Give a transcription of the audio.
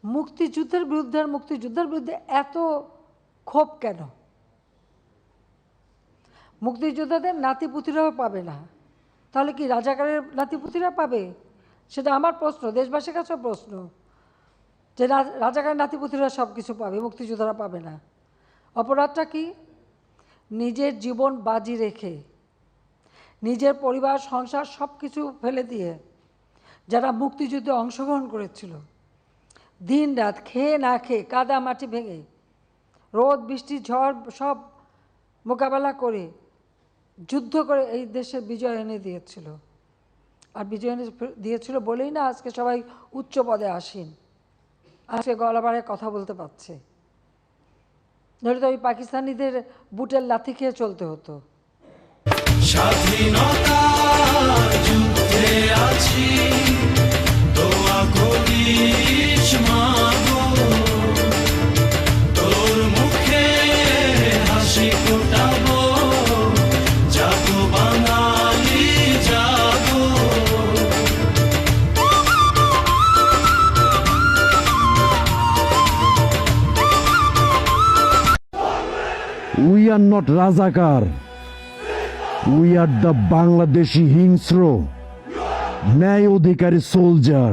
মুক্তিযুদ্ধের বিরুদ্ধে মুক্তিযুদ্ধের বিরুদ্ধে এত ক্ষোভ কেন? মুক্তিযোদ্ধাদের নাতিপুতিরাও পাবে না, তাহলে কি রাজাকারের নাতিপুতিরা পাবে? সেটা আমার প্রশ্ন, দেশবাসীর কাছে প্রশ্ন, যে রাজাকারের নাতিপুতিরা সব কিছু পাবে, মুক্তিযোদ্ধারা পাবে না। অপরাধটা কি? নিজের জীবন বাজি রেখে, নিজের পরিবার সংসার সব কিছু ফেলে দিয়ে যারা মুক্তিযুদ্ধে অংশগ্রহণ করেছিল, দিন রাত খেয়ে না খেয়ে, কাদা মাটি ভেঙে, রোদ বৃষ্টি ঝড় সব মোকাবেলা করে যুদ্ধ করে এই দেশে বিজয় এনে দিয়েছিল। আর বিজয় এনে দিয়েছিল বলেই না আজকে সবাই উচ্চ পদে আসীন, আজকে গলাবাড়ে কথা বলতে পারছে। নইলে তো ওই পাকিস্তানিদের বুটের লাথি খেয়ে চলতে হতো। স্বাধীনতা যুদ্ধে আছি, দোয়া করিস মাগো, তোর মুখে হাসি ফোটাবো, জাগো বাঙালি জাগো। We are not Razakar. We are the Bangladeshi হিংস্র ন্যায় অধিকারী সোলজার।